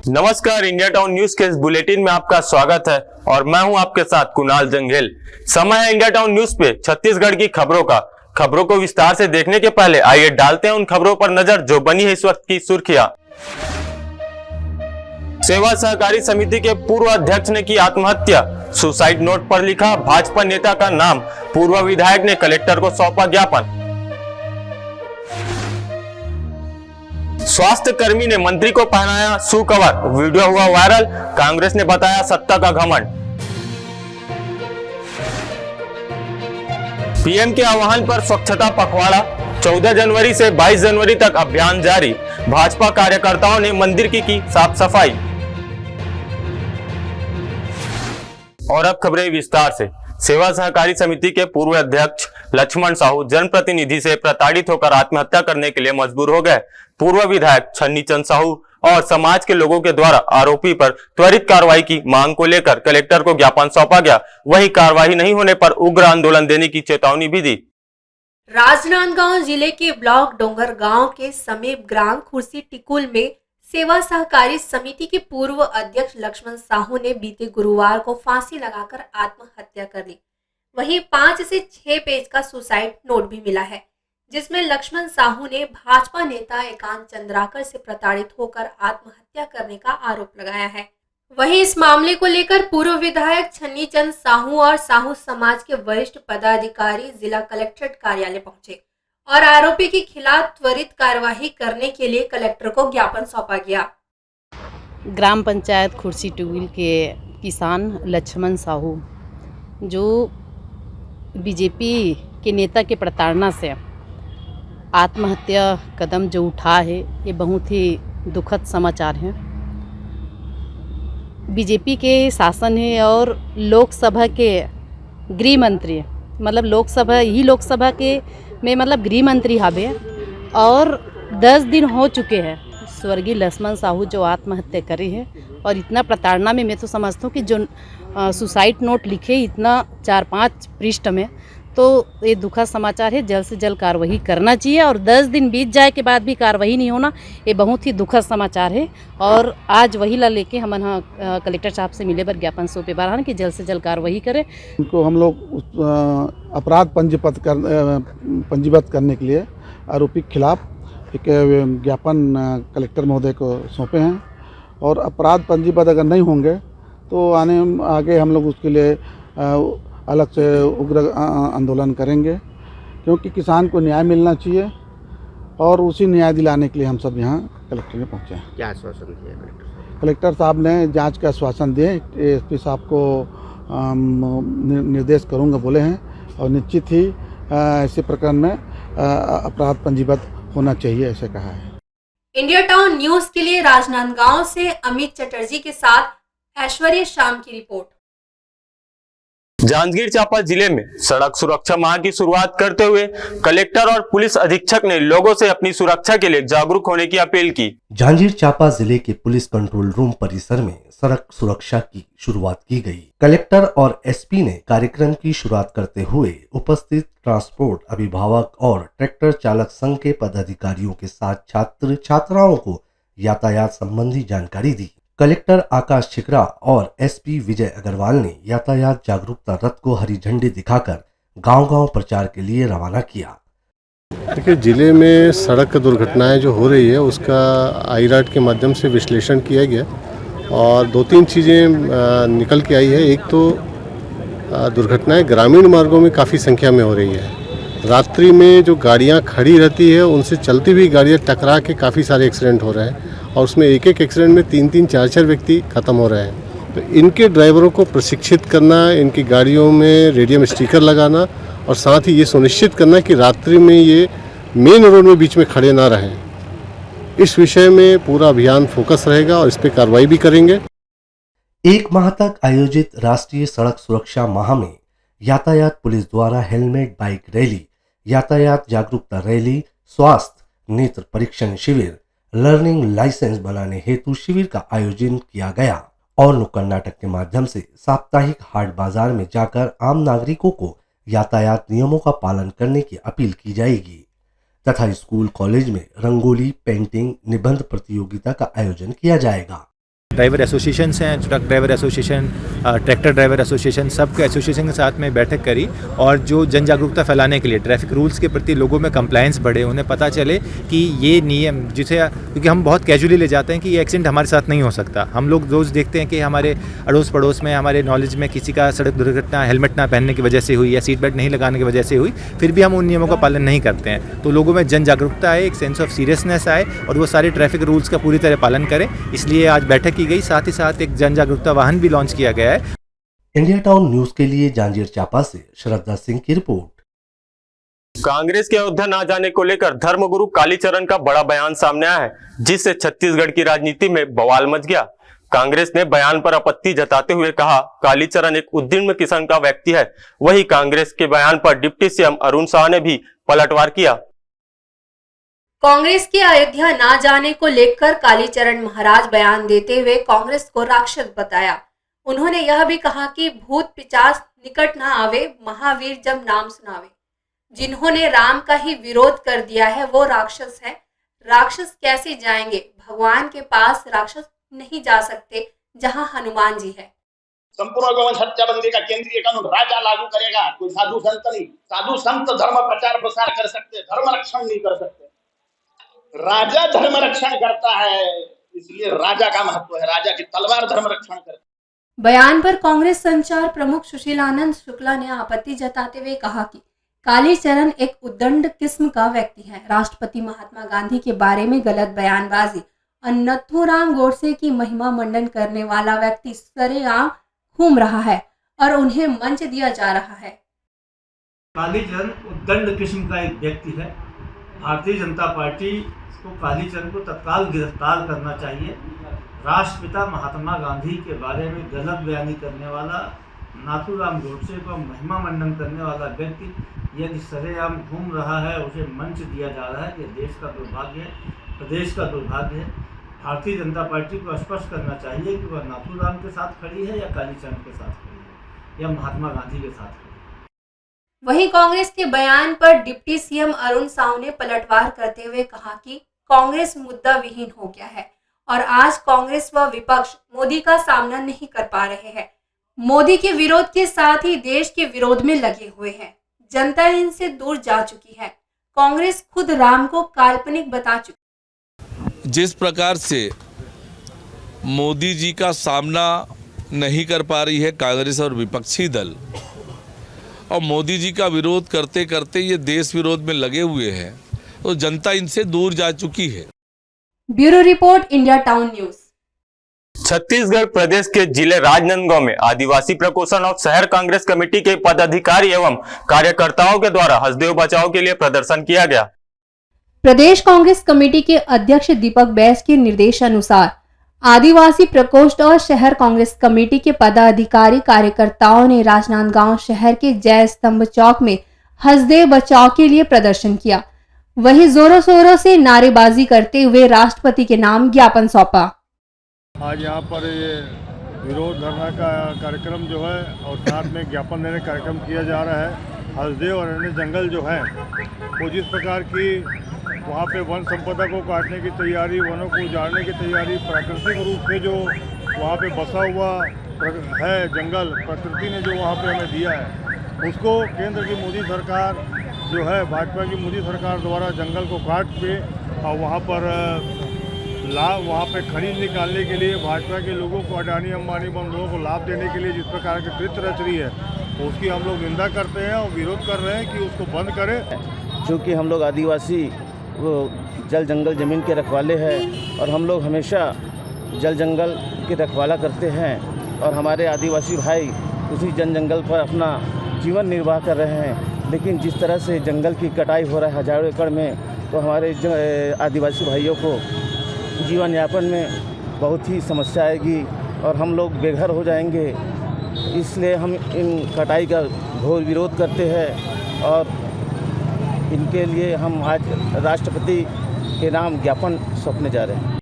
नमस्कार, India town news के इस बुलेटिन में आपका स्वागत है और मैं हूं आपके साथ कुणाल जंघेल। समय है इंडिया टाउन न्यूज पे छत्तीसगढ़ की खबरों को विस्तार से देखने के पहले आइए डालते हैं उन खबरों पर नजर जो बनी है इस वक्त की सुर्खियां। सेवा सहकारी समिति के पूर्व अध्यक्ष ने की आत्महत्या, सुसाइड नोट पर लिखा भाजपा नेता का नाम, पूर्व विधायक ने कलेक्टर को सौंपा ज्ञापन। स्वास्थ्य कर्मी ने मंत्री को पहनाया शू कवर, वीडियो हुआ वायरल, कांग्रेस ने बताया सत्ता का घमंड। पीएम के आह्वान पर स्वच्छता पखवाड़ा, 14 जनवरी से 22 जनवरी तक अभियान जारी, भाजपा कार्यकर्ताओं ने मंदिर की साफ सफाई। और अब खबरें विस्तार से। सेवा सहकारी समिति के पूर्व अध्यक्ष लक्ष्मण साहू जनप्रतिनिधि से प्रताड़ित होकर आत्महत्या करने के लिए मजबूर हो गए। पूर्व विधायक छन्नीचंद साहू और समाज के लोगों के द्वारा आरोपी पर त्वरित कार्रवाई की मांग को लेकर कलेक्टर को ज्ञापन सौंपा गया। वहीं कार्रवाई नहीं होने पर उग्र आंदोलन देने की चेतावनी भी दी। राजनांदगांव जिले के ब्लॉक डोंगरगांव के समीप ग्राम खुर्सी टिकुल में सेवा सहकारी समिति के पूर्व अध्यक्ष लक्ष्मण साहू ने बीते गुरुवार को फांसी लगाकर आत्महत्या कर ली। वहीं 5 से 6 पेज का सुसाइड नोट भी मिला है, जिसमें लक्ष्मण साहू ने भाजपा नेता एकांत चंद्राकर से प्रताड़ित होकर आत्महत्या करने का आरोप लगाया है। वहीं इस मामले को लेकर पूर्व विधायक छन्नीचंद साहू और साहू समाज के वरिष्ठ पदाधिकारी जिला कलेक्ट्रेट कार्यालय पहुंचे और आरोपी के खिलाफ त्वरित कार्यवाही करने के लिए कलेक्टर को ज्ञापन सौंपा गया। ग्राम पंचायत खुर्सी टिकुल के किसान लक्ष्मण साहू जो बीजेपी के नेता के प्रताड़ना से आत्महत्या कदम जो उठा है, ये बहुत ही दुखद समाचार है। बीजेपी के शासन है और लोकसभा के गृह मंत्री, मतलब लोकसभा के में मतलब गृह मंत्री हवे और 10 दिन हो चुके हैं स्वर्गीय लक्ष्मण साहू जो आत्महत्या करी है। और इतना प्रताड़ना में मैं तो समझता हूँ कि जो सुसाइड नोट लिखे इतना 4-5 पृष्ठ में, तो ये दुखद समाचार है। जल्द से जल्द कार्रवाई करना चाहिए और 10 दिन बीत जाए के बाद भी कार्रवाई नहीं होना, ये बहुत ही दुखद समाचार है। और आज वही ला लेके हम कलेक्टर साहब से मिले पर ज्ञापन सौंपे बारह कि जल्द से जल्द कार्रवाई करें। उनको हम लोग अपराध पंजीबद्ध करने के लिए आरोपी के खिलाफ एक ज्ञापन कलेक्टर महोदय को सौंपे हैं और अपराध पंजीबद्ध अगर नहीं होंगे तो आगे हम लोग उसके लिए अलग से उग्र आंदोलन करेंगे, क्योंकि किसान को न्याय मिलना चाहिए और उसी न्याय दिलाने के लिए हम सब यहाँ कलेक्टर में पहुँचे हैं। क्या आश्वासन दिया कलेक्टर साहब ने? जांच का आश्वासन दिए। एसपी साहब को निर्देश करूँगा बोले हैं और निश्चित ही ऐसे प्रकरण में अपराध पंजीबद्ध होना चाहिए, ऐसे कहा है। इंडिया टाउन न्यूज के लिए राजनांदगांव से अमित चटर्जी के साथ ऐश्वर्या शाम की रिपोर्ट। जांजगीर चांपा जिले में सड़क सुरक्षा माह की शुरुआत करते हुए कलेक्टर और पुलिस अधीक्षक ने लोगों से अपनी सुरक्षा के लिए जागरूक होने की अपील की। जांजगीर चांपा जिले के पुलिस कंट्रोल रूम परिसर में सड़क सुरक्षा की शुरुआत की गई। कलेक्टर और एसपी ने कार्यक्रम की शुरुआत करते हुए उपस्थित ट्रांसपोर्ट अभिभावक और ट्रैक्टर चालक संघ के पदाधिकारियों के साथ छात्र छात्राओं को यातायात संबंधी जानकारी दी। कलेक्टर आकाश छिकरा और एसपी विजय अग्रवाल ने यातायात जागरूकता रथ को हरी झंडी दिखाकर गांव-गांव प्रचार के लिए रवाना किया। देखिए, जिले में सड़क दुर्घटनाएं जो हो रही है उसका आईराट के माध्यम से विश्लेषण किया गया और 2-3 चीज़ें निकल के आई है। एक तो दुर्घटनाएं ग्रामीण मार्गों में काफ़ी संख्या में हो रही है। रात्रि में जो गाड़ियां खड़ी रहती है उनसे चलती हुई गाड़ियां टकरा के काफ़ी सारे एक्सीडेंट हो रहे हैं और उसमें एक एक्सीडेंट में 3-3, 4-4 व्यक्ति खत्म हो रहे हैं। तो इनके ड्राइवरों को प्रशिक्षित करना, इनकी गाड़ियों में रेडियम स्टिकर लगाना और साथ ही ये सुनिश्चित करना कि रात्रि में ये मेन रोड में बीच में खड़े ना रहें। इस विषय में पूरा अभियान फोकस रहेगा और इस पर कार्रवाई भी करेंगे। 1 माह तक आयोजित राष्ट्रीय सड़क सुरक्षा माह में यातायात पुलिस द्वारा हेलमेट बाइक रैली, यातायात जागरूकता रैली, स्वास्थ्य नेत्र परीक्षण शिविर, लर्निंग लाइसेंस बनाने हेतु शिविर का आयोजन किया गया और नुक्कड़ नाटक के माध्यम से साप्ताहिक हाट बाजार में जाकर आम नागरिकों को यातायात नियमों का पालन करने की अपील की जाएगी तथा स्कूल कॉलेज में रंगोली, पेंटिंग, निबंध प्रतियोगिता का आयोजन किया जाएगा। ड्राइवर एसोसिएशंस हैं, truck driver association, tractor driver association, सबके एसोसिएशन के साथ में बैठक करी और जो जन जागरूकता फैलाने के लिए ट्रैफिक रूल्स के प्रति लोगों में कंप्लायंस बढ़े, उन्हें पता चले कि ये नियम जिसे, क्योंकि हम बहुत कैजुअली ले जाते हैं कि ये एक्सीडेंट हमारे साथ नहीं हो सकता। हम लोग रोज़ देखते हैं कि हमारे अड़ोस पड़ोस में, हमारे नॉलेज में किसी का सड़क दुर्घटना हेलमेट ना पहनने की वजह से हुई या सीट बेल्ट नहीं लगाने की वजह से हुई, फिर भी हम उन नियमों का पालन नहीं करते हैं। तो लोगों में जन जागरूकता आए, एक सेंस ऑफ सीरियसनेस आए और वो सारे ट्रैफिक रूल्स का पूरी तरह पालन करें, इसलिए आज बैठक की गई। साथ ही साथ एक जन जागरूकता वाहन भी लॉन्च किया गया है। इंडिया टाउन न्यूज के लिए जांजगीर चांपा से श्रद्धा सिंह की रिपोर्ट। कांग्रेस के अयोध्या न जाने को लेकर धर्मगुरु कालीचरण का बड़ा बयान सामने आया है, जिससे छत्तीसगढ़ की राजनीति में बवाल मच गया। कांग्रेस ने बयान पर आपत्ति जताते हुए कहा, कालीचरण एक उद्दंड किस्म का व्यक्ति है। वही कांग्रेस के बयान पर डिप्टी सीएम अरुण साह ने भी पलटवार किया। कांग्रेस के अयोध्या ना जाने को लेकर कालीचरण महाराज बयान देते हुए कांग्रेस को राक्षस बताया। उन्होंने यह भी कहा कि भूत पिचास निकट ना आवे, महावीर जब नाम सुनावे। जिन्होंने राम का ही विरोध कर दिया है वो राक्षस है। राक्षस कैसे जाएंगे? भगवान के पास राक्षस नहीं जा सकते जहां हनुमान जी है। संपूर्ण गौवंश हत्याबंदी का केंद्रीय कानून राजा लागू करेगा, कोई साधु संत नहीं। साधु संत धर्म प्रचार प्रसार कर सकते, धर्म रक्षण नहीं कर सकते। राजा धर्म रक्षण करता है, इसलिए राजा का महत्व है। राजा की तलवार धर्म रक्षण करती है। बयान पर कांग्रेस संचार प्रमुख सुशील आनंद शुक्ला ने आपत्ति जताते हुए कहा कि कालीचरण एक उद्दंड किस्म का व्यक्ति है। राष्ट्रपति महात्मा गांधी के बारे में गलत बयानबाजी और नथुराम गोडसे की महिमा मंडन करने वाला व्यक्ति सरेआम घूम रहा है और उन्हें मंच दिया जा रहा है। कालीचरण उद्दंड किस्म का एक व्यक्ति है। भारतीय जनता पार्टी को कालीचरण को तत्काल गिरफ्तार करना चाहिए। राष्ट्रपिता महात्मा गांधी के बारे में गलत बयानी करने वाला, नाथूराम गोडसे को महिमा मंडन करने वाला व्यक्ति यदि सरेआम घूम रहा है, उसे मंच दिया जा रहा है। यह देश का दुर्भाग्य है, प्रदेश का दुर्भाग्य है। भारतीय जनता पार्टी को स्पष्ट करना चाहिए कि वह नाथूराम के साथ खड़ी है या कालीचरण के साथ खड़ी है या महात्मा गांधी के साथ खड़ी है। वहीं कांग्रेस के बयान पर डिप्टी सीएम अरुण साह ने पलटवार करते हुए कहा कि कांग्रेस मुद्दा विहीन हो गया है और आज कांग्रेस व विपक्ष मोदी का सामना नहीं कर पा रहे हैं। मोदी के विरोध के साथ ही देश के विरोध में लगे हुए हैं। जनता इनसे दूर जा चुकी है। कांग्रेस खुद राम को काल्पनिक बता चुकी। जिस प्रकार से मोदी जी का सामना नहीं कर पा रही है कांग्रेस और विपक्षी दल, और मोदी जी का विरोध करते करते ये देश विरोध में लगे हुए हैं, तो जनता इनसे दूर जा चुकी है। Bureau report, India town news. Chhattisgarh प्रदेश के जिले राजनांदगांव में आदिवासी प्रकोष्ठ और शहर कांग्रेस कमेटी के पदाधिकारी एवं कार्यकर्ताओं के द्वारा हसदेव बचाओ के लिए प्रदर्शन किया गया। प्रदेश कांग्रेस कमेटी के अध्यक्ष दीपक बैस के निर्देशानुसार आदिवासी प्रकोष्ठ और शहर कांग्रेस कमेटी के पदाधिकारी कार्यकर्ताओं ने राजनांदगांव शहर के जय स्तंभ चौक में हसदेव बचाओ के लिए प्रदर्शन किया। वहीं जोरों शोरों से नारेबाजी करते हुए राष्ट्रपति के नाम ज्ञापन सौंपा। आज यहाँ पर ये विरोध धरना का कार्यक्रम जो है और साथ में ज्ञापन देने का कार्यक्रम किया जा रहा है। हसदेव और अन्य जंगल जो है वो जिस प्रकार की वहाँ पे वन संपदा को काटने की तैयारी, वनों को उजाड़ने की तैयारी, प्राकृतिक रूप से जो वहाँ पे बसा हुआ है जंगल, प्रकृति ने जो वहाँ पे हमें दिया है, उसको केंद्र की मोदी सरकार जो है, भाजपा की मोदी सरकार द्वारा जंगल को काट के और वहाँ पर वहाँ पे खनिज निकालने के लिए भाजपा के लोगों को, अडानी अंबानी बंधुओं को लाभ देने के लिए जिस प्रकार की कृत्य रच रही है, उसकी हम लोग निंदा करते हैं और विरोध कर रहे हैं कि उसको बंद करें। क्योंकि हम लोग आदिवासी वो जल जंगल ज़मीन के रखवाले हैं और हम लोग हमेशा जल जंगल की रखवाला करते हैं और हमारे आदिवासी भाई उसी जन जंगल पर अपना जीवन निर्वाह कर रहे हैं। लेकिन जिस तरह से जंगल की कटाई हो रहा है हजारों एकड़ में, तो हमारे आदिवासी भाइयों को जीवन यापन में बहुत ही समस्या आएगी और हम लोग बेघर हो जाएंगे। इसलिए हम इन कटाई का घोर विरोध करते हैं और इनके लिए हम आज राष्ट्रपति के नाम ज्ञापन सौंपने जा रहे हैं।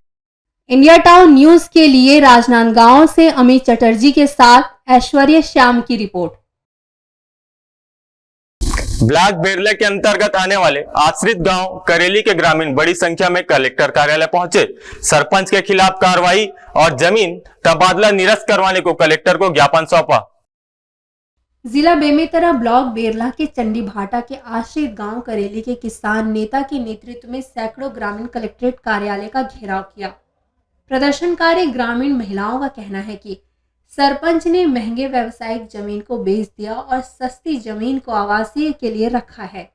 इंडिया टाउन न्यूज के लिए राजनांदगांव से अमित चटर्जी के साथ ऐश्वर्या श्याम की रिपोर्ट। ब्लॉक बेरले के अंतर्गत आने वाले आश्रित गांव करेली के ग्रामीण बड़ी संख्या में कलेक्टर कार्यालय पहुंचे। सरपंच के खिलाफ कार्रवाई और जमीन तबादला निरस्त करवाने को कलेक्टर को ज्ञापन सौंपा। जिला बेमेतरा ब्लॉक बेरला के चंडी भाटा के आश्रित गांव करेली के किसान नेता के नेतृत्व में सैकड़ों ग्रामीण कलेक्ट्रेट कार्यालय का घेराव किया। प्रदर्शनकारी ग्रामीण महिलाओं का कहना है कि सरपंच ने महंगे व्यावसायिक जमीन को बेच दिया और सस्ती जमीन को आवासीय के लिए रखा है।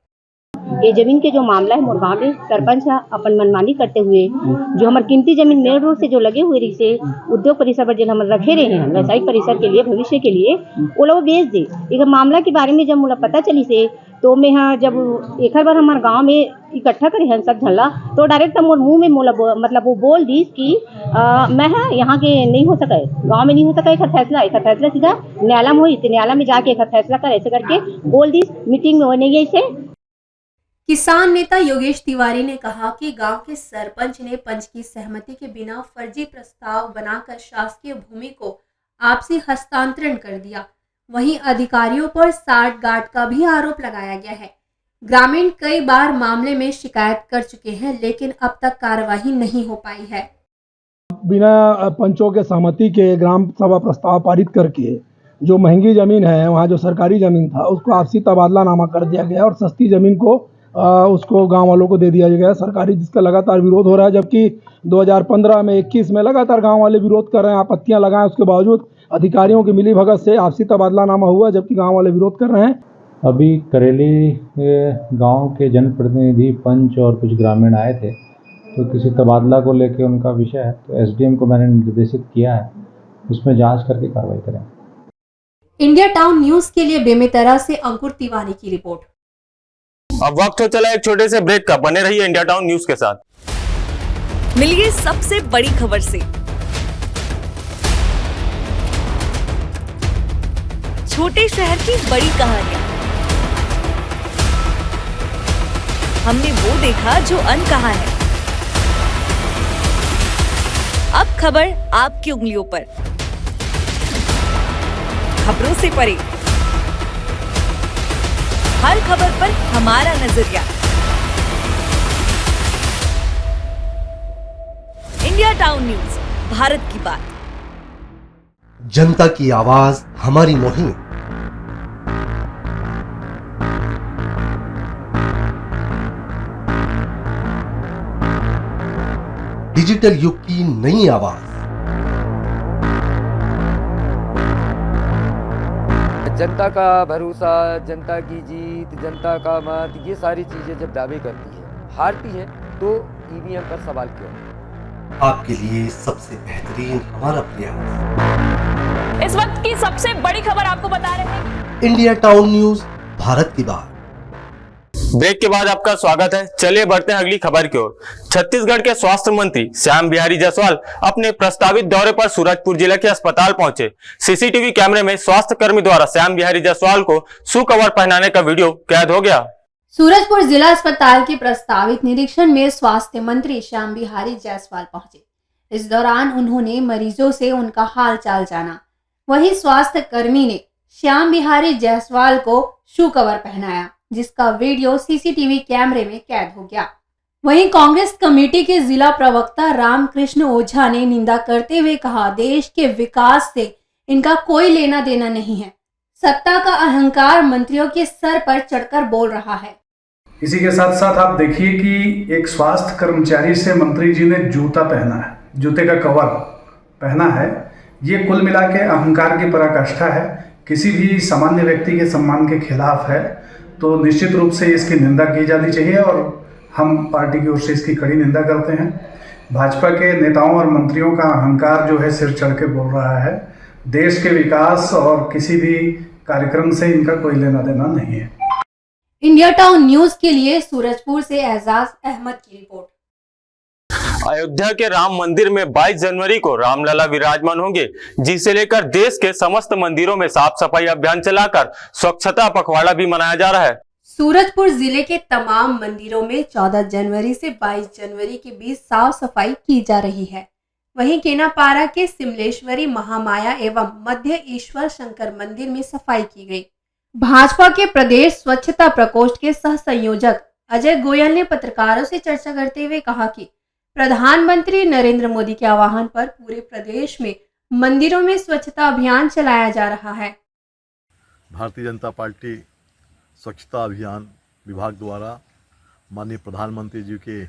ये जमीन के जो मामला है मोर गाँव में सरपंच अपन मनमानी करते हुए जो हमारे कीमती जमीन मेन रोड से जो लगे हुए रही से उद्योग परिसर पर जो हम रखे रहे हैं व्यावसायिक परिसर के लिए भविष्य के लिए वो लोग बेच दे। एक मामला के बारे में जब मुझे पता चली से तो मैं जब एक बार हमारे गांव में इकट्ठा करे हैं सब झल्ला तो डायरेक्ट मोर मुंह में मतलब वो बोल दी कि मैं यहाँ के नहीं हो सका गांव में नहीं हो सका एक फैसला सीधा न्यायालय में हुई तो न्यायालय में जाके एक फैसला कर ऐसे करके बोल दी मीटिंग में होने गई से। किसान नेता योगेश तिवारी ने कहा कि गांव के सरपंच ने पंच की सहमति के बिना फर्जी प्रस्ताव बनाकर शासकीय भूमि को आपसी हस्तांतरण कर दिया। वहीं अधिकारियों पर साठ-गांठ का भी आरोप लगाया गया है। ग्रामीण कई बार मामले में शिकायत कर चुके हैं लेकिन अब तक कार्रवाई नहीं हो पाई है। बिना पंचों के सहमति के ग्राम सभा प्रस्ताव पारित करके जो महंगी जमीन है वहाँ जो सरकारी जमीन था उसको आपसी तबादला नामा कर दिया गया और सस्ती जमीन को उसको गांव वालों को दे दिया गया सरकारी, जिसका लगातार विरोध हो रहा है। जबकि 2015 में 21 में लगातार गांव वाले विरोध कर रहे हैं, आपत्तियां लगाएं, उसके बावजूद अधिकारियों की मिलीभगत से आपसी तबादला नामा हुआ जबकि गांव वाले विरोध कर रहे हैं। अभी करेली गांव के जनप्रतिनिधि पंच और कुछ ग्रामीण आए थे तो किसी तबादला को लेकर उनका विषय है तो एसडीएम को मैंने निर्देशित किया है उसमें जांच करके कार्रवाई करें। इंडिया टाउन न्यूज के लिए बेमेतरा से अंकुर तिवारी की रिपोर्ट। अब वक्त हो चला एक छोटे से ब्रेक का, बने रहिए इंडिया टाउन न्यूज के साथ। मिलिए सबसे बड़ी खबर से, छोटे शहर की बड़ी कहानियां। हमने वो देखा जो अनकहा है। अब खबर आपकी उंगलियों पर, खबरों से परे, हर खबर पर हमारा नजरिया। इंडिया टाउन न्यूज, भारत की बात। जनता की आवाज हमारी मुहिम। डिजिटल युग की नई आवाज। जनता का भरोसा, जनता की जीत, जनता का मत, ये सारी चीजें जब दावे करती है, हारती है तो ईवीएम पर सवाल क्यों? आपके लिए सबसे बेहतरीन हमारा प्रयास। इस वक्त की सबसे बड़ी खबर आपको बता रहे हैं। इंडिया टाउन न्यूज, भारत की बात। ब्रेक के बाद आपका स्वागत है। चलिए बढ़ते हैं अगली खबर की ओर। छत्तीसगढ़ के स्वास्थ्य मंत्री श्याम बिहारी जायसवाल अपने प्रस्तावित दौरे पर सूरजपुर जिले के अस्पताल पहुंचे। सीसीटीवी कैमरे में स्वास्थ्य कर्मी द्वारा श्याम बिहारी जायसवाल को शू कवर पहनाने का वीडियो कैद हो गया। सूरजपुर जिला अस्पताल के प्रस्तावित निरीक्षण में स्वास्थ्य मंत्री श्याम बिहारी जायसवाल पहुंचे। इस दौरान उन्होंने मरीजों से उनका हाल चाल जाना। वहीं स्वास्थ्य कर्मी ने श्याम बिहारी जायसवाल को शू कवर पहनाया, जिसका वीडियो सीसीटीवी कैमरे में कैद हो गया। वहीं कांग्रेस कमेटी के जिला प्रवक्ता रामकृष्ण ओझा ने निंदा करते हुए कहा, देश के विकास से इनका कोई लेना देना नहीं है। सत्ता का अहंकार मंत्रियों के सर पर चढ़कर बोल रहा है। इसी के साथ साथ आप देखिए कि एक स्वास्थ्य कर्मचारी से मंत्री जी ने जूता पहना है, जूते का कवर पहना है। ये कुल मिला के अहंकार की पराकाष्ठा है, किसी भी सामान्य व्यक्ति के सम्मान के खिलाफ है। तो निश्चित रूप से इसकी निंदा की जानी चाहिए और हम पार्टी की ओर से इसकी कड़ी निंदा करते हैं। भाजपा के नेताओं और मंत्रियों का अहंकार जो है सिर चढ़ के बोल रहा है। देश के विकास और किसी भी कार्यक्रम से इनका कोई लेना देना नहीं है। इंडिया टाउन न्यूज के लिए सूरजपुर से एजाज अहमद की रिपोर्ट। अयोध्या के राम मंदिर में 22 जनवरी को रामलला विराजमान होंगे, जिसे लेकर देश के समस्त मंदिरों में साफ सफाई अभियान चलाकर स्वच्छता पखवाड़ा भी मनाया जा रहा है। सूरजपुर जिले के तमाम मंदिरों में 14 जनवरी से 22 जनवरी के बीच साफ सफाई की जा रही है। वहीं केनापारा के सिमलेश्वरी महामाया एवं मध्य ईश्वर शंकर मंदिर में सफाई की गई। भाजपा के प्रदेश स्वच्छता प्रकोष्ठ के सह संयोजक अजय गोयल ने पत्रकारों से चर्चा करते हुए कहा कि प्रधानमंत्री नरेंद्र मोदी के आह्वान पर पूरे प्रदेश में मंदिरों में स्वच्छता अभियान चलाया जा रहा है। भारतीय जनता पार्टी स्वच्छता अभियान विभाग द्वारा माननीय प्रधानमंत्री जी के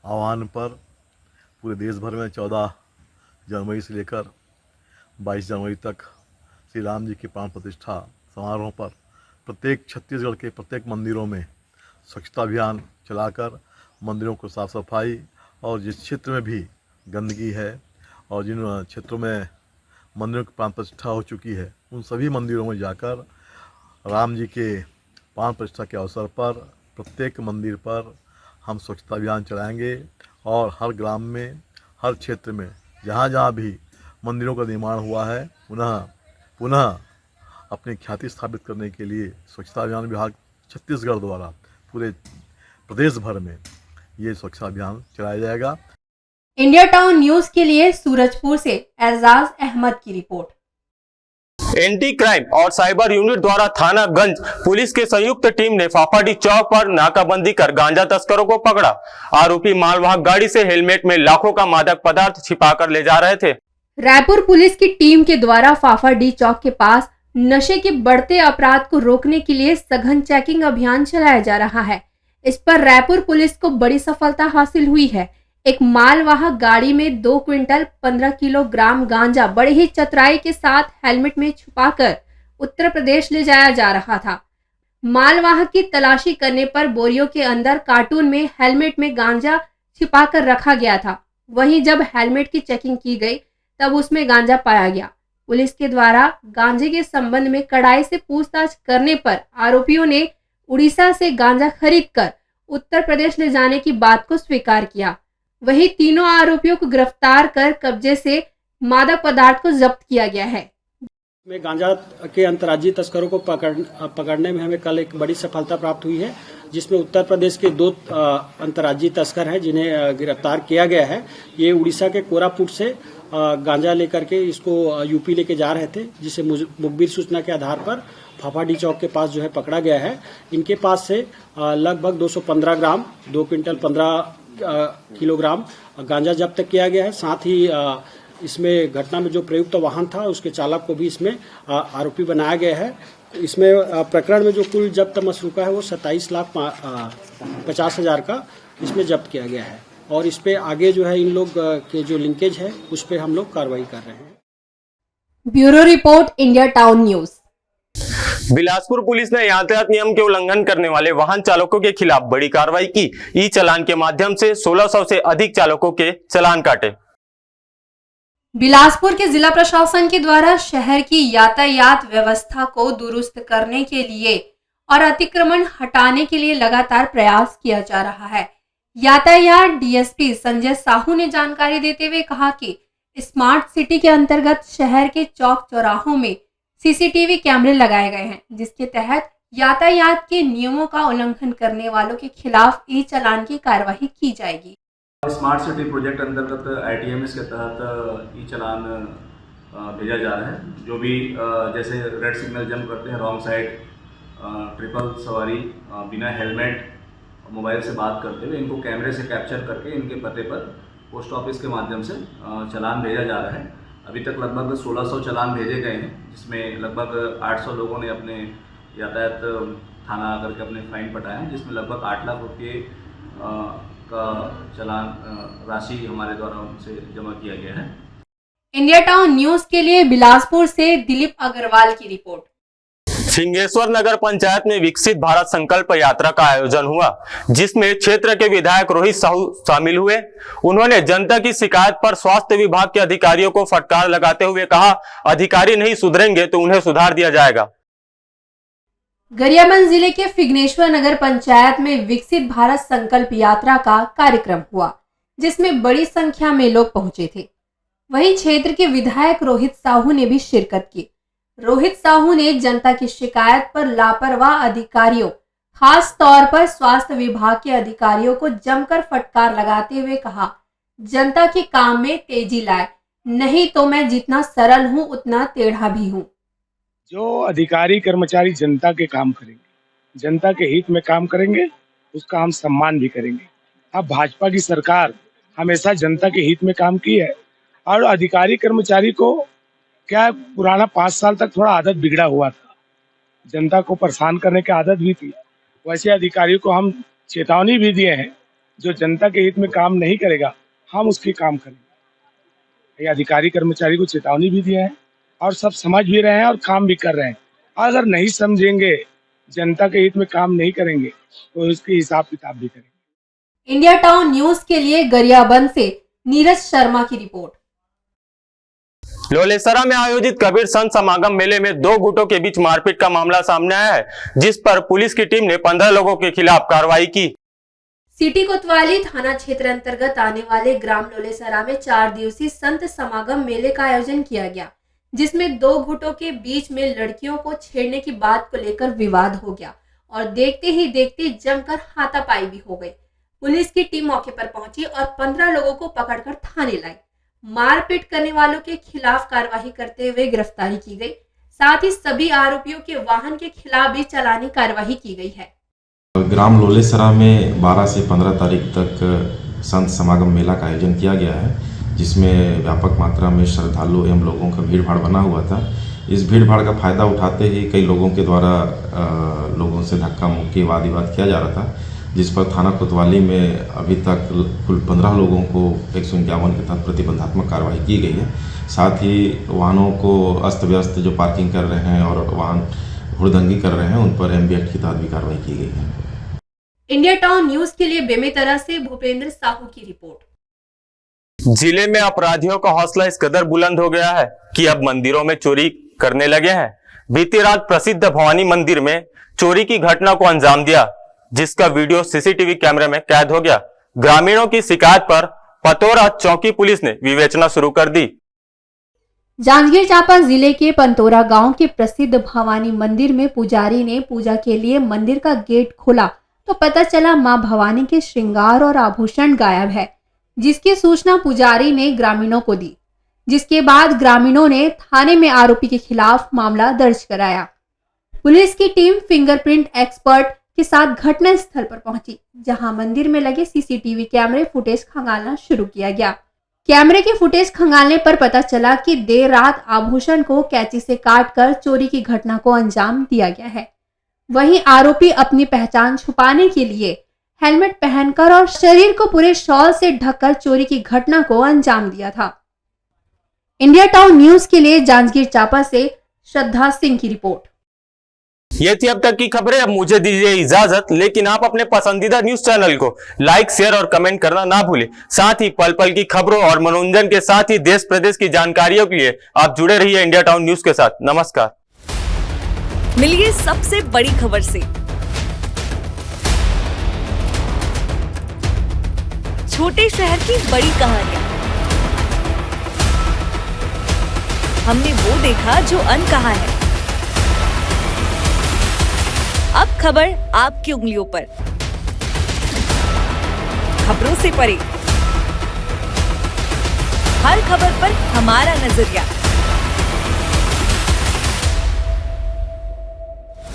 आह्वान पर पूरे देश भर में 14 जनवरी से लेकर 22 जनवरी तक श्री राम जी की प्राण प्रतिष्ठा समारोह पर प्रत्येक छत्तीसगढ़ के प्रत्येक मंदिरों में स्वच्छता अभियान चलाकर मंदिरों को साफ सफाई और जिस क्षेत्र में भी गंदगी है और जिन क्षेत्रों में मंदिरों की प्राण प्रतिष्ठा हो चुकी है उन सभी मंदिरों में जाकर राम जी के प्राण प्रतिष्ठा के अवसर पर प्रत्येक मंदिर पर हम स्वच्छता अभियान चलाएंगे और हर ग्राम में हर क्षेत्र में जहाँ जहाँ भी मंदिरों का निर्माण हुआ है पुनः अपनी ख्याति स्थापित करने के लिए स्वच्छता अभियान विभाग छत्तीसगढ़ द्वारा पूरे प्रदेश भर में ये स्वच्छता अभियान चलाया जाएगा। इंडिया टाउन न्यूज के लिए सूरजपुर से एजाज अहमद की रिपोर्ट। एंटी क्राइम और साइबर यूनिट द्वारा थाना गंज पुलिस के संयुक्त टीम ने फाफाडी चौक पर नाकाबंदी कर गांजा तस्करों को पकड़ा। आरोपी मालवाहक गाड़ी से हेलमेट में लाखों का मादक पदार्थ छिपाकर ले जा रहे थे। रायपुर पुलिस की टीम के द्वारा फाफाडी चौक के पास नशे के बढ़ते अपराध को रोकने के लिए सघन चेकिंग अभियान चलाया जा रहा है। इस पर रायपुर पुलिस को बड़ी सफलता हासिल हुई है। एक मालवाहक गाड़ी में 2 क्विंटल 15 किलोग्राम गांजा बड़े ही चतुराई के साथ हेलमेट में छुपाकर उत्तर प्रदेश ले जाया जा रहा था। मालवाहक की तलाशी करने पर बोरियों के अंदर कार्टून में हेलमेट में गांजा छिपाकर रखा गया था। वहीं जब हेलमेट की चेकिंग की गई तब उसमें गांजा पाया गया। पुलिस के द्वारा गांजे के संबंध में कड़ाई से पूछताछ करने पर आरोपियों ने उड़ीसा से गांजा खरीदकर उत्तर प्रदेश ले जाने की बात को स्वीकार किया। वहीं तीनों आरोपियों को गिरफ्तार कर कब्जे से मादक पदार्थ को जब्त किया गया है। में गांजा के अंतर्राज्यीय तस्करों को पकड़ने में हमें कल एक बड़ी सफलता प्राप्त हुई है, जिसमें उत्तर प्रदेश के 2 अंतर्राज्यीय तस्कर हैं जिन्हें गिरफ्तार किया गया है। ये उड़ीसा के कोरापुट से गांजा लेकर के इसको यूपी लेके जा रहे थे, जिसे मुखबिर सूचना के आधार पर फाफाडी चौक के पास जो है पकड़ा गया है। इनके पास से लगभग 215 ग्राम 2 क्विंटल 15 किलोग्राम गांजा जब्त किया गया है। साथ ही इसमें घटना में जो प्रयुक्त वाहन था उसके चालक को भी इसमें आरोपी बनाया गया है। इसमें प्रकरण में जो कुल जब्त मसरूका है वो 27,50,000 का इसमें जब्त किया गया है और इस पे आगे जो है इन लोग के जो लिंकेज है उस पे हम लोग कार्रवाई कर रहे हैं। Bureau report, India town news. Bilaspur police ने यातायात नियम के उल्लंघन करने वाले वाहन चालकों के खिलाफ बड़ी कार्रवाई की। ई चालान के माध्यम से 1600 से अधिक चालकों के चालान काटे। बिलासपुर के जिला प्रशासन के द्वारा शहर की यातायात व्यवस्था को दुरुस्त करने के लिए और अतिक्रमण हटाने के लिए लगातार प्रयास किया जा रहा है। यातायात डीएसपी संजय साहू ने जानकारी देते हुए कहा कि स्मार्ट सिटी के अंतर्गत शहर के चौक चौराहों में सीसीटीवी कैमरे लगाए गए हैं, जिसके तहत यातायात के नियमों का उल्लंघन करने वालों के खिलाफ ई चालान की कार्यवाही की जाएगी। स्मार्ट सिटी प्रोजेक्ट अंतर्गत ITMS के तहत ई चालान भेजा जा रहा है। जो भी जैसे रेड सिग्नल जंप करते हैं, रॉन्ग साइड, ट्रिपल सवारी, बिना हेलमेट, मोबाइल से बात करते हुए इनको कैमरे से कैप्चर करके इनके पते पर पोस्ट ऑफिस के माध्यम से चालान भेजा जा रहा है। अभी तक लगभग 1600 चालान भेजे गए हैं, जिसमें लगभग 800 लोगों ने अपने यातायात थाना आकर के अपने फाइन पटाए हैं, जिसमें लगभग 8 लाख रुपये का चालान राशि हमारे द्वारा उनसे जमा किया गया है। इंडिया टाउन न्यूज के लिए बिलासपुर से दिलीप अग्रवाल की रिपोर्ट। सिंहेश्वर नगर पंचायत में विकसित भारत संकल्प यात्रा का आयोजन हुआ, जिसमें क्षेत्र के विधायक रोहित साहू शामिल हुए। उन्होंने जनता की शिकायत पर स्वास्थ्य विभाग के अधिकारियों को फटकार लगाते हुए कहा, अधिकारी नहीं सुधरेंगे तो उन्हें सुधार दिया जाएगा। गरियाबंद जिले के फिग्नेश्वर नगर पंचायत में विकसित भारत संकल्प यात्रा का कार्यक्रम हुआ, जिसमें बड़ी संख्या में लोग पहुंचे थे। वहीं क्षेत्र के विधायक रोहित साहू ने भी शिरकत की। रोहित साहू ने जनता की शिकायत पर लापरवाह अधिकारियों, खास तौर पर स्वास्थ्य विभाग के अधिकारियों को जमकर फटकार लगाते हुए कहा, जनता के काम में तेजी लाए, नहीं तो मैं जितना सरल हूं उतना टेढ़ा भी हूं। जो अधिकारी कर्मचारी जनता के काम करेंगे, जनता के हित में काम करेंगे, उसका हम सम्मान भी करेंगे। अब भाजपा की सरकार हमेशा जनता के हित में काम की है और अधिकारी कर्मचारी को क्या पुराना 5 साल तक थोड़ा आदत बिगड़ा हुआ था, जनता को परेशान करने की आदत भी थी। वैसे अधिकारियों को हम चेतावनी भी दिए हैं, जो जनता के हित में काम नहीं करेगा हम उसके काम करेंगे। ये अधिकारी कर्मचारी को चेतावनी भी दिए हैं और सब समझ भी रहे हैं और काम भी कर रहे हैं। अगर नहीं समझेंगे, जनता के हित में काम नहीं करेंगे तो इसके हिसाब किताब भी करेंगे। इंडिया टाउन न्यूज के लिए गरियाबंद से नीरज शर्मा की रिपोर्ट। लोलेसरा में आयोजित कबीर संत समागम मेले में 2 गुटों के बीच मारपीट का मामला सामने आया है, जिस पर पुलिस की टीम ने 15 लोगों के खिलाफ कार्रवाई की। सिटी कोतवाली थाना क्षेत्र अंतर्गत आने वाले ग्राम लोलेसरा में 4 दिवसीय संत समागम मेले का आयोजन किया गया, जिसमें 2 गुटों के बीच में लड़कियों को छेड़ने की बात को लेकर विवाद हो गया और देखते ही देखते जमकर हाथापाई भी हो गई। पुलिस की टीम मौके पर पहुंची और 15 लोगों को पकड़कर थाने लाई। मारपीट करने वालों के खिलाफ कार्रवाई करते हुए गिरफ्तारी की गई। साथ ही सभी आरोपियों के वाहन के खिलाफ भी चालानी कार्रवाई की गई है। ग्राम लोलेसरा में 12 से 15 तारीख तक संत समागम मेला का आयोजन किया गया है, जिसमें व्यापक मात्रा में श्रद्धालु एवं लोगों का भीड़ भाड़ बना हुआ था। इस भीड़ भाड़ का फायदा उठाते ही कई लोगों के द्वारा लोगों से धक्का मुक्की वाद विवाद किया जा रहा था, जिस पर थाना कोतवाली में अभी तक कुल 15 लोगों को 151 के तहत प्रतिबंधात्मक कार्रवाई की गई है। साथ ही वाहनों को अस्त व्यस्त जो पार्किंग कर रहे हैं और वाहन हुड़दंगी कर रहे हैं, उन पर MB एक्ट के तहत भी कार्रवाई की गई है। इंडिया टाउन न्यूज के लिए बेमेतरा से भूपेंद्र साहू की रिपोर्ट। जिले में अपराधियों का हौसला इस कदर बुलंद हो गया है कि अब मंदिरों में चोरी करने लगे हैं। बीती रात प्रसिद्ध भवानी मंदिर में चोरी की घटना को अंजाम दिया, जिसका वीडियो CCTV कैमरे में कैद हो गया। ग्रामीणों की शिकायत पर पतोरा चौकी पुलिस ने विवेचना शुरू कर दी। जांजगीर चांपा जिले के पंतोरा गांव के प्रसिद्ध भवानी मंदिर में पुजारी ने पूजा के लिए मंदिर का गेट खोला तो पता चला मां भवानी के श्रृंगार और आभूषण गायब है, जिसकी सूचना पुजारी ने ग्रामीणों को दी, जिसके बाद ग्रामीणों ने थाने में आरोपी के खिलाफ मामला दर्ज कराया। पुलिस की टीम फिंगरप्रिंट एक्सपर्ट के साथ घटना स्थल पर पहुंची, जहां मंदिर में लगे CCTV कैमरे फुटेज खंगालना शुरू किया गया। कैमरे के फुटेज खंगालने पर पता चला कि देर रात आभूषण को कैंची से काटकर चोरी की घटना को अंजाम दिया गया है। वहीं आरोपी अपनी पहचान छुपाने के लिए हेलमेट पहनकर और शरीर को पूरे शॉल से ढककर चोरी की घटना को अंजाम दिया था। इंडिया टाउन न्यूज के लिए जांजगीर चांपा से श्रद्धा सिंह की रिपोर्ट। ये थी अब तक की खबरें। अब मुझे दीजिए इजाजत, लेकिन आप अपने पसंदीदा न्यूज चैनल को लाइक, शेयर और कमेंट करना ना भूलें। साथ ही पल पल की खबरों और मनोरंजन के साथ ही देश प्रदेश की जानकारियों के लिए आप जुड़े रहिए इंडिया टाउन न्यूज के साथ। नमस्कार। मिलिए सबसे बड़ी खबर से। छोटे शहर की बड़ी कहानियां। हमने वो देखा जो अनकहा है। अब खबर आपकी उंगलियों पर। खबरों से परे, हर खबर पर हमारा नजरिया।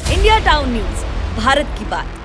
इंडिया टाउन न्यूज, भारत की बात।